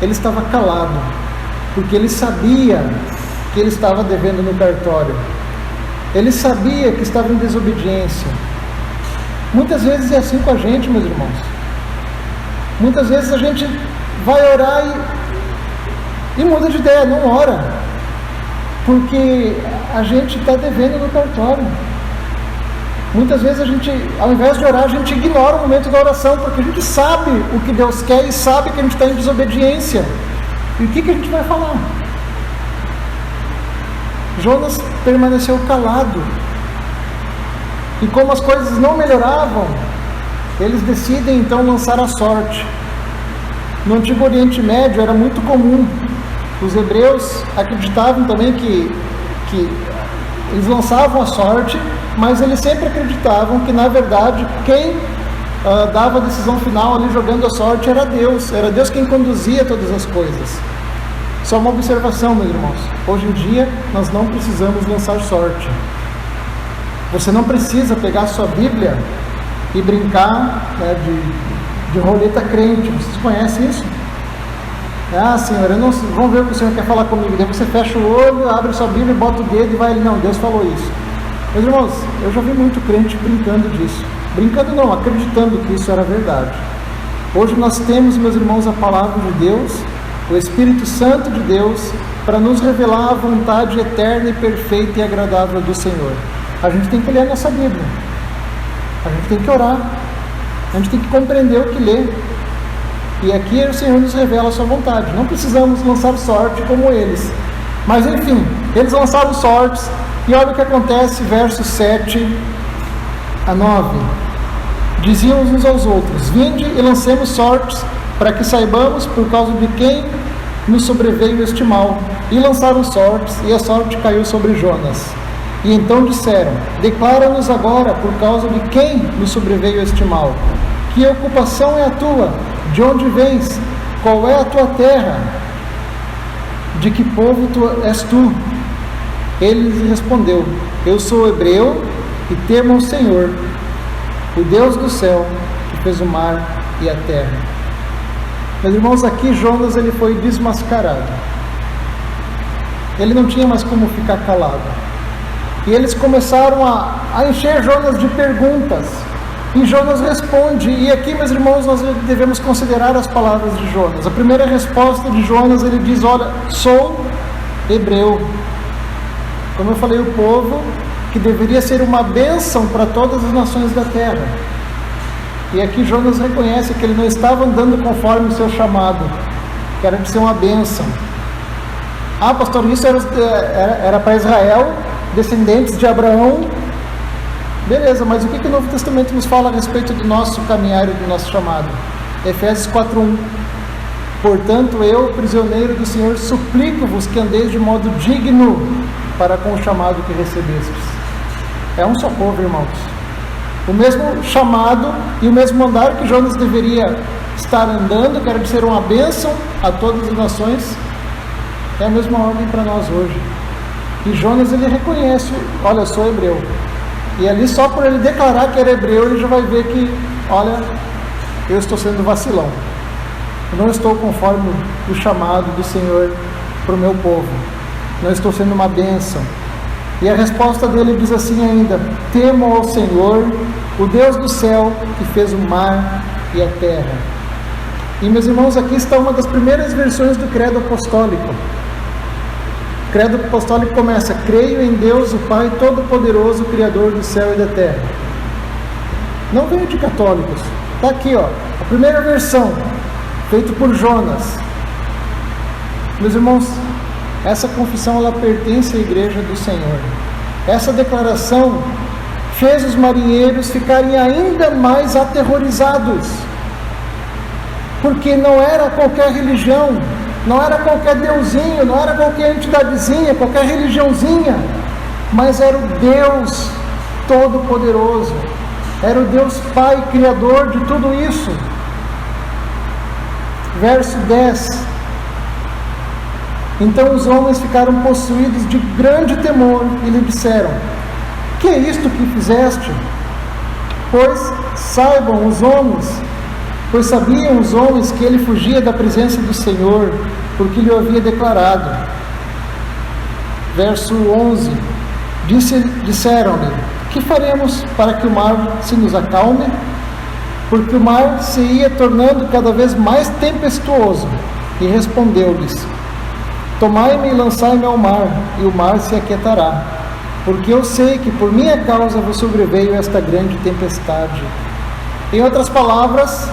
Ele estava calado, porque ele sabia que ele estava devendo no cartório. Ele sabia que estava em desobediência. Muitas vezes é assim com a gente, meus irmãos. Muitas vezes a gente vai orar e muda de ideia, não ora, porque a gente está devendo no cartório. Muitas vezes a gente, ao invés de orar, a gente ignora o momento da oração, porque a gente sabe o que Deus quer e sabe que a gente está em desobediência. E o que a gente vai falar? Jonas permaneceu calado. E como as coisas não melhoravam, eles decidem então lançar a sorte. No Antigo Oriente Médio era muito comum. Os hebreus acreditavam também que Eles lançavam a sorte, mas eles sempre acreditavam que, na verdade, quem dava a decisão final ali jogando a sorte era Deus quem conduzia todas as coisas. Só uma observação, meus irmãos: hoje em dia nós não precisamos lançar sorte. Você não precisa pegar a sua Bíblia e brincar, né, de roleta crente. Vocês conhecem isso? Senhor, vamos ver o que o Senhor quer falar comigo. Daí você fecha o olho, abre a sua Bíblia, bota o dedo e vai ali: não, Deus falou isso. Meus irmãos, eu já vi muito crente brincando disso. Brincando não, acreditando que isso era verdade. Hoje nós temos, meus irmãos, a palavra de Deus, o Espírito Santo de Deus, para nos revelar a vontade eterna e perfeita e agradável do Senhor. A gente tem que ler a nossa Bíblia. A gente tem que orar. A gente tem que compreender o que lê. E aqui o Senhor nos revela a sua vontade. Não precisamos lançar sorte como eles. Mas enfim, eles lançaram sortes. E olha o que acontece, versos 7 a 9. Diziam uns aos outros: vinde e lancemos sortes, para que saibamos por causa de quem nos sobreveio este mal. E lançaram sortes, e a sorte caiu sobre Jonas. E então disseram: declara-nos agora por causa de quem nos sobreveio este mal. Que ocupação é a tua? De onde vens? Qual é a tua terra? De que povo és tu? Ele lhes respondeu: eu sou hebreu e temo ao Senhor, o Deus do céu, que fez o mar e a terra. Meus irmãos, aqui Jonas ele foi desmascarado. Ele não tinha mais como ficar calado. E eles começaram a encher Jonas de perguntas. E Jonas responde. E aqui, meus irmãos, nós devemos considerar as palavras de Jonas. A primeira resposta de Jonas, ele diz: olha, sou hebreu. Como eu falei, o povo que deveria ser uma bênção para todas as nações da terra. E aqui Jonas reconhece que ele não estava andando conforme o seu chamado, que era de ser uma bênção. Pastor, isso era para Israel, descendentes de Abraão. Beleza, mas o que o Novo Testamento nos fala a respeito do nosso caminhar e do nosso chamado? Efésios 4:1. Portanto, eu, prisioneiro do Senhor, suplico-vos que andeis de modo digno para com o chamado que recebestes. É um só povo, irmãos. O mesmo chamado e o mesmo andar que Jonas deveria estar andando, que era de ser uma bênção a todas as nações, é a mesma ordem para nós hoje. E Jonas, ele reconhece: olha, eu sou hebreu. E ali, só por ele declarar que era hebreu, ele já vai ver que, olha, eu estou sendo vacilão. Eu não estou conforme o chamado do Senhor para o meu povo. Não estou sendo uma bênção. E a resposta dele diz assim ainda: temo ao Senhor, o Deus do céu, que fez o mar e a terra. E, meus irmãos, aqui está uma das primeiras versões do credo apostólico. O credo apostólico começa: creio em Deus, o Pai Todo-Poderoso, Criador do céu e da terra. Não veio de católicos. Está aqui, a primeira versão, feita por Jonas. Meus irmãos, essa confissão ela pertence à igreja do Senhor. Essa declaração fez os marinheiros ficarem ainda mais aterrorizados, porque não era qualquer religião, não era qualquer deusinho, não era qualquer entidadezinha, qualquer religiãozinha, mas era o Deus Todo-Poderoso, era o Deus Pai, Criador de tudo isso. Verso 10. Então os homens ficaram possuídos de grande temor e lhe disseram: que é isto que fizeste? Pois sabiam os homens que ele fugia da presença do Senhor, porque lhe havia declarado. Verso 11. Disseram-lhe: que faremos para que o mar se nos acalme? Porque o mar se ia tornando cada vez mais tempestuoso. E respondeu-lhes: tomai-me e lançai-me ao mar, e o mar se aquietará, porque eu sei que por minha causa vos sobreveio esta grande tempestade. Em outras palavras,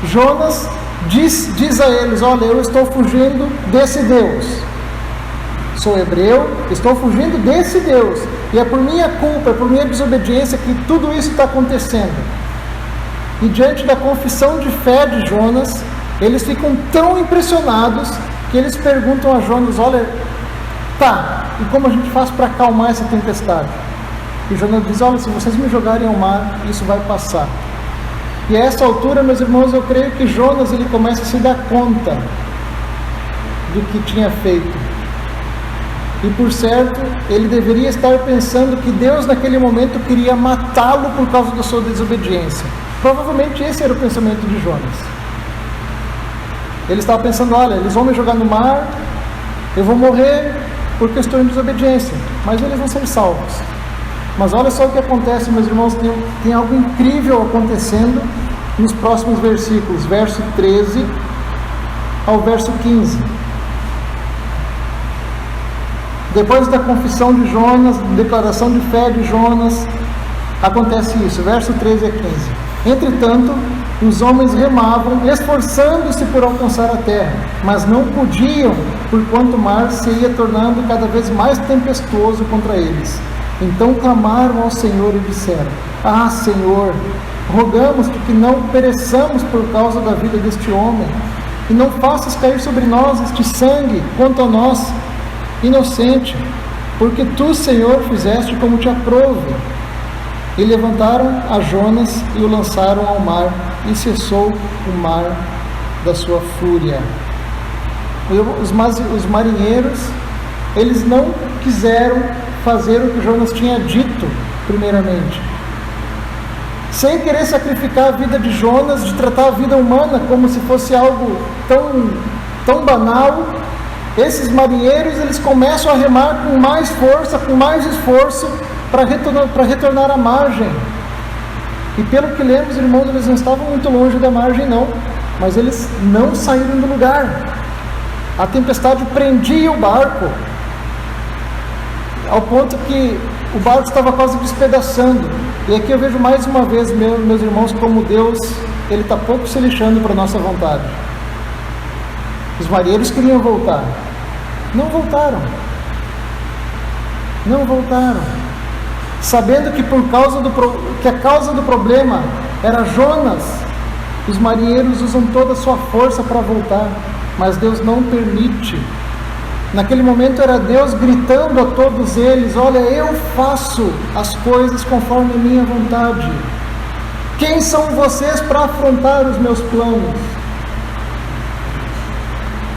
Jonas diz a eles: olha, eu estou fugindo desse Deus. Sou hebreu, estou fugindo desse Deus. E é por minha culpa, é por minha desobediência que tudo isso está acontecendo. E diante da confissão de fé de Jonas, eles ficam tão impressionados que eles perguntam a Jonas: olha, Tá, e como a gente faz para acalmar essa tempestade? E Jonas diz: olha, se vocês me jogarem ao mar, isso vai passar. E a essa altura, meus irmãos, eu creio que Jonas ele começa a se dar conta do que tinha feito. E por certo, ele deveria estar pensando que Deus naquele momento queria matá-lo por causa da sua desobediência. Provavelmente esse era o pensamento de Jonas. Ele estava pensando: olha, eles vão me jogar no mar, eu vou morrer por questão de desobediência, mas eles vão ser salvos. Mas olha só o que acontece, meus irmãos, tem algo incrível acontecendo nos próximos versículos, verso 13 ao verso 15. Depois da confissão de Jonas, declaração de fé de Jonas, acontece isso, verso 13 a 15. Entretanto, os homens remavam, esforçando-se por alcançar a terra, mas não podiam, porquanto o mar se ia tornando cada vez mais tempestuoso contra eles. Então clamaram ao Senhor e disseram: ah, Senhor, rogamos-te que não pereçamos por causa da vida deste homem, e não faças cair sobre nós este sangue quanto a nós, inocente, porque tu, Senhor, fizeste como te aprouve. E levantaram a Jonas e o lançaram ao mar, e cessou o mar da sua fúria. Os marinheiros, eles não quiseram fazer o que Jonas tinha dito primeiramente. Sem querer sacrificar a vida de Jonas, de tratar a vida humana como se fosse algo tão banal, esses marinheiros, eles começam a remar com mais força, com mais esforço, para retornar à margem. E pelo que lemos, irmãos, eles não estavam muito longe da margem não, mas eles não saíram do lugar. A tempestade prendia o barco, ao ponto que o barco estava quase despedaçando. E aqui eu vejo mais uma vez, meus irmãos, como Deus, Ele está pouco se lixando para a nossa vontade. Os marinheiros queriam voltar, não voltaram, sabendo que que a causa do problema era Jonas. Os marinheiros usam toda a sua força para voltar, mas Deus não permite. Naquele momento era Deus gritando a todos eles: olha, eu faço as coisas conforme a minha vontade. Quem são vocês para afrontar os meus planos?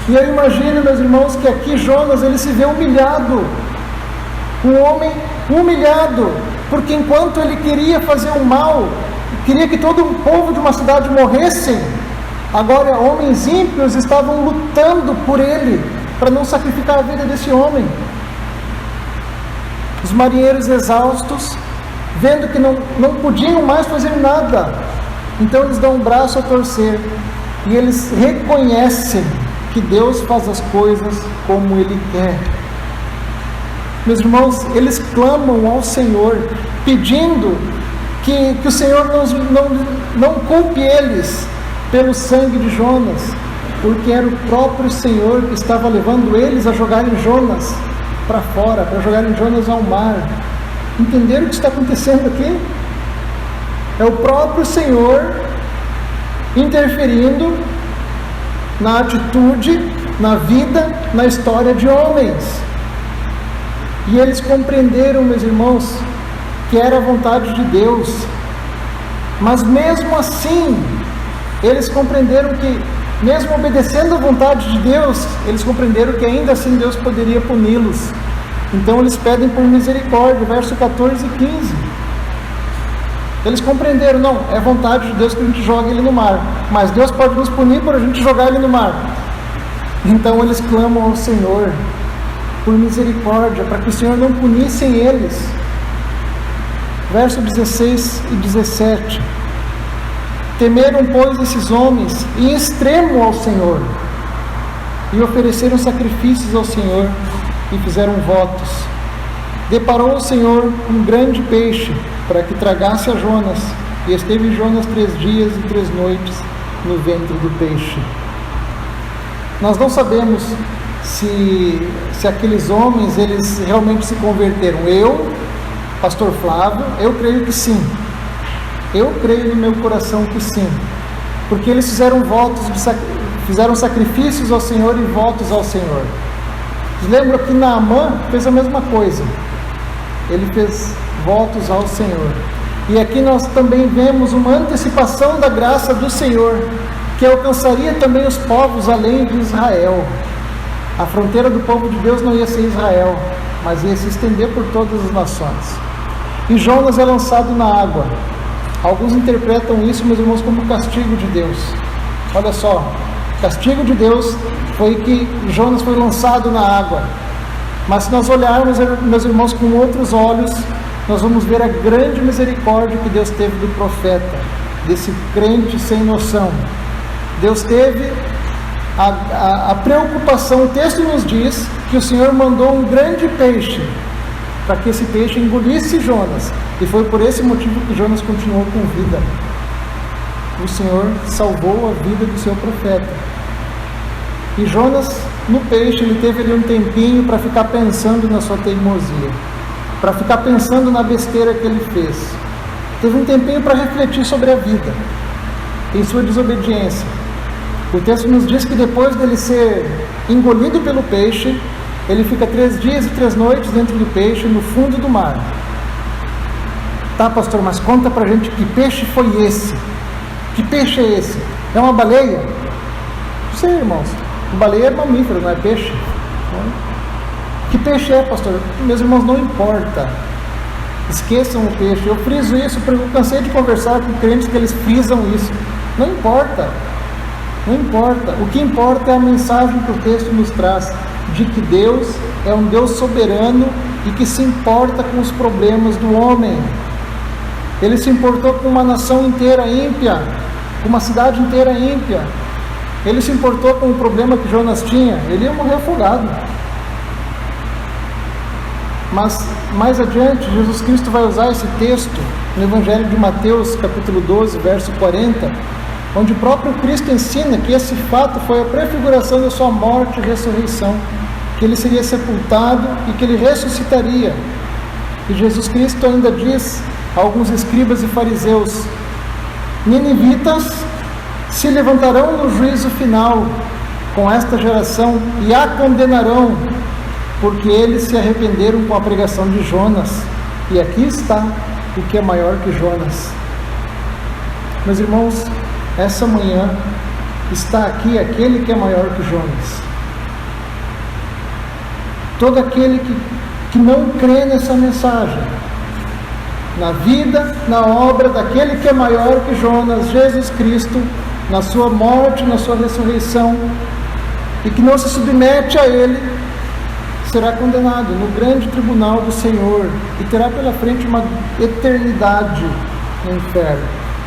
E eu imagino, meus irmãos, que aqui Jonas, ele se vê humilhado. Um homem humilhado, porque enquanto ele queria fazer o mal, queria que todo o povo de uma cidade morressem, agora homens ímpios estavam lutando por ele, para não sacrificar a vida desse homem. Os marinheiros exaustos, vendo que não podiam mais fazer nada, então eles dão um braço a torcer, e eles reconhecem que Deus faz as coisas como Ele quer. Meus irmãos, eles clamam ao Senhor, pedindo que o Senhor não culpe eles pelo sangue de Jonas, porque era o próprio Senhor que estava levando eles a jogarem Jonas para fora, para jogarem Jonas ao mar. Entenderam o que está acontecendo aqui? É o próprio Senhor interferindo na atitude, na vida, na história de homens. E eles compreenderam, meus irmãos, que era a vontade de Deus. Mas mesmo assim, eles compreenderam que, mesmo obedecendo a vontade de Deus, eles compreenderam que ainda assim Deus poderia puni-los. Então eles pedem por misericórdia, verso 14 e 15. Eles compreenderam: não, é vontade de Deus que a gente jogue ele no mar, mas Deus pode nos punir por a gente jogar ele no mar. Então eles clamam ao Senhor por misericórdia, para que o Senhor não punissem eles. Verso 16 e 17. Temeram, pois, esses homens em extremo ao Senhor, e ofereceram sacrifícios ao Senhor, e fizeram votos. Deparou o Senhor um grande peixe, para que tragasse a Jonas, e esteve Jonas 3 dias e 3 noites no ventre do peixe. Nós não sabemos se aqueles homens, eles realmente se converteram. Eu, pastor Flávio, eu creio que sim. Eu creio no meu coração que sim, porque eles fizeram votos, fizeram sacrifícios ao Senhor e votos ao Senhor. Lembra que Naamã fez a mesma coisa. Ele fez votos ao Senhor. E aqui nós também vemos uma antecipação da graça do Senhor, que alcançaria também os povos além de Israel. A fronteira do povo de Deus não ia ser Israel, mas ia se estender por todas as nações. E Jonas é lançado na água. Alguns interpretam isso, meus irmãos, como castigo de Deus. Olha só, castigo de Deus foi que Jonas foi lançado na água. Mas se nós olharmos, meus irmãos, com outros olhos, nós vamos ver a grande misericórdia que Deus teve do profeta, desse crente sem noção. Deus teve a preocupação. O texto nos diz que o Senhor mandou um grande peixe para que esse peixe engolisse Jonas, e foi por esse motivo que Jonas continuou com vida. O Senhor salvou a vida do seu profeta. E Jonas, no peixe, ele teve ali um tempinho para ficar pensando na sua teimosia, para ficar pensando na besteira que ele fez. Teve um tempinho para refletir sobre a vida, em sua desobediência. O texto nos diz que depois dele ser engolido pelo peixe, ele fica 3 dias e 3 noites dentro do peixe, no fundo do mar. Tá, pastor, mas conta pra gente que peixe foi esse? Que peixe é esse? É uma baleia? Não sei, irmãos. Baleia é mamífero, não é peixe? Que peixe é, pastor? Meus irmãos, não importa. Esqueçam o peixe. Eu friso isso porque eu cansei de conversar com crentes que eles frisam isso. Não importa. Não importa. O que importa é a mensagem que o texto nos traz, de que Deus é um Deus soberano e que se importa com os problemas do homem. Ele se importou com uma nação inteira ímpia, com uma cidade inteira ímpia. Ele se importou com o problema que Jonas tinha. Ele ia morrer afogado. Mas mais adiante, Jesus Cristo vai usar esse texto no Evangelho de Mateus, capítulo 12, verso 40, onde o próprio Cristo ensina que esse fato foi a prefiguração da sua morte e ressurreição, que ele seria sepultado e que ele ressuscitaria. E Jesus Cristo ainda diz a alguns escribas e fariseus: ninivitas se levantarão no juízo final com esta geração e a condenarão, porque eles se arrependeram com a pregação de Jonas, e aqui está o que é maior que Jonas. Meus irmãos, essa manhã está aqui aquele que é maior que Jonas. Todo aquele que não crê nessa mensagem, na vida, na obra daquele que é maior que Jonas, Jesus Cristo, na sua morte, na sua ressurreição, e que não se submete a ele, será condenado no grande tribunal do Senhor e terá pela frente uma eternidade no inferno.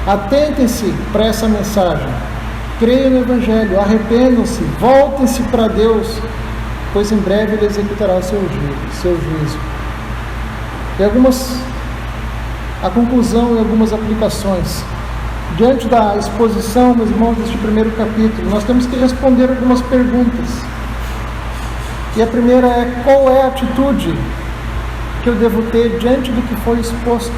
Atentem-se para essa mensagem, creiam no Evangelho, arrependam-se, voltem-se para Deus, pois em breve ele executará o seu juízo. A conclusão e algumas aplicações. Diante da exposição, meus irmãos, deste primeiro capítulo, nós temos que responder algumas perguntas. E a primeira é: qual é a atitude que eu devo ter diante do que foi exposto?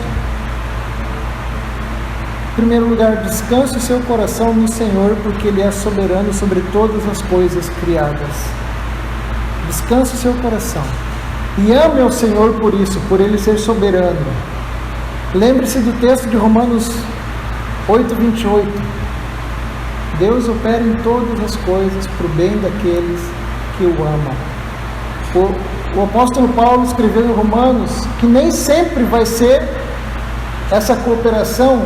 Em primeiro lugar, descanse o seu coração no Senhor, porque Ele é soberano sobre todas as coisas criadas. Descanse o seu coração. E ame ao Senhor por isso, por Ele ser soberano. Lembre-se do texto de Romanos 8:28. Deus opera em todas as coisas para o bem daqueles que o amam. O apóstolo Paulo escreveu em Romanos que nem sempre vai ser essa cooperação,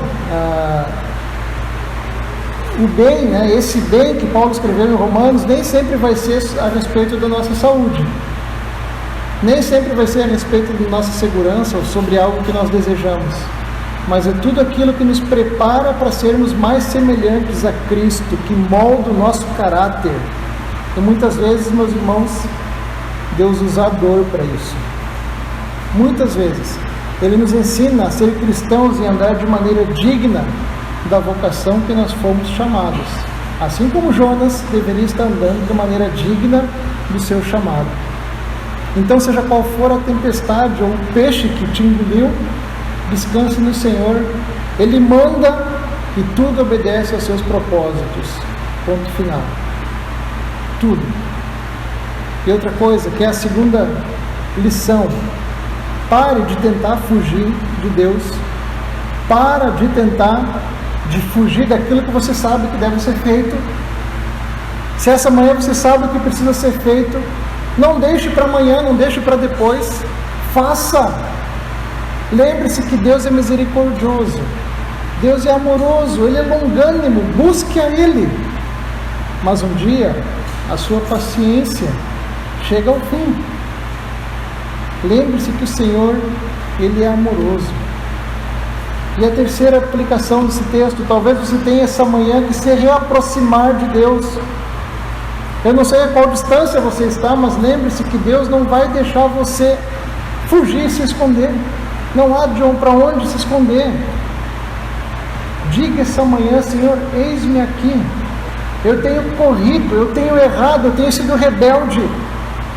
o bem, esse bem que Paulo escreveu em Romanos, nem sempre vai ser a respeito da nossa saúde, nem sempre vai ser a respeito da nossa segurança ou sobre algo que nós desejamos, mas é tudo aquilo que nos prepara para sermos mais semelhantes a Cristo, que molda o nosso caráter. E muitas vezes, meus irmãos, Deus usa a dor para isso. Muitas vezes Ele nos ensina a ser cristãos e andar de maneira digna da vocação que nós fomos chamados, assim como Jonas deveria estar andando de maneira digna do seu chamado. Então, seja qual for a tempestade ou o peixe que te engoliu, descanse no Senhor. Ele manda e tudo obedece aos seus propósitos. Ponto final. Tudo. E outra coisa, que é a segunda lição: pare de tentar fugir de Deus, para de tentar fugir daquilo que você sabe que deve ser feito. Se essa manhã você sabe o que precisa ser feito, não deixe para amanhã, não deixe para depois, faça. Lembre-se que Deus é misericordioso, Deus é amoroso, Ele é longânimo, busque a Ele. Mas um dia, a sua paciência chega ao fim. Lembre-se que o Senhor, Ele é amoroso. E a terceira aplicação desse texto: talvez você tenha essa manhã que se reaproximar de Deus. Eu não sei a qual distância você está, mas lembre-se que Deus não vai deixar você fugir e se esconder. Não há para onde se esconder. Diga essa manhã: Senhor, eis-me aqui. Eu tenho corrido, eu tenho errado, eu tenho sido rebelde.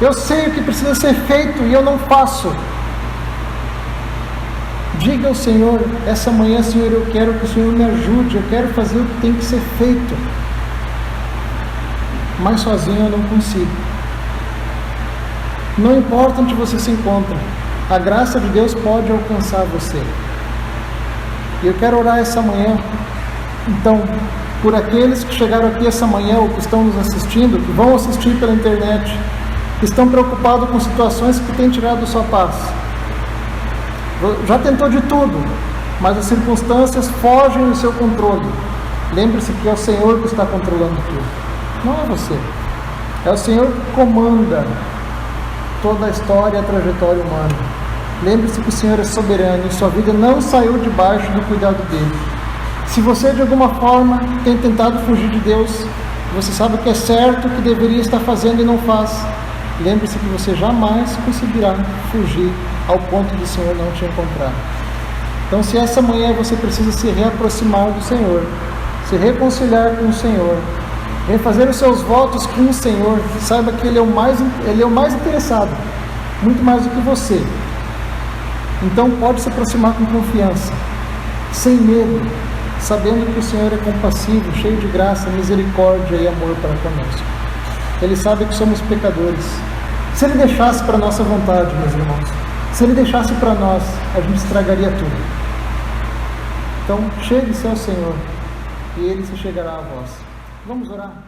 Eu sei o que precisa ser feito e eu não faço. Diga ao Senhor essa manhã: Senhor, eu quero que o Senhor me ajude, eu quero fazer o que tem que ser feito, mas sozinho eu não consigo. Não importa onde você se encontra, a graça de Deus pode alcançar você. E eu quero orar essa manhã, então, por aqueles que chegaram aqui essa manhã, ou que estão nos assistindo, que vão assistir pela internet, que estão preocupados com situações que têm tirado sua paz. Já tentou de tudo, mas as circunstâncias fogem do seu controle. Lembre-se que é o Senhor que está controlando tudo, não é você. É o Senhor que comanda toda a história e a trajetória humana. Lembre-se que o Senhor é soberano e sua vida não saiu debaixo do cuidado dele. Se você de alguma forma tem tentado fugir de Deus, você sabe que é certo, que deveria estar fazendo e não faz, lembre-se que você jamais conseguirá fugir ao ponto de o Senhor não te encontrar. Então, se essa manhã você precisa se reaproximar do Senhor, se reconciliar com o Senhor, refazer os seus votos com o Senhor, saiba que Ele é o mais interessado, muito mais do que você. Então pode se aproximar com confiança, sem medo, sabendo que o Senhor é compassivo, cheio de graça, misericórdia e amor para conosco. Ele sabe que somos pecadores. Se Ele deixasse para a nossa vontade, meus irmãos, se Ele deixasse para nós, a gente estragaria tudo. Então chegue-se ao Senhor e Ele se chegará a vós. Vamos orar.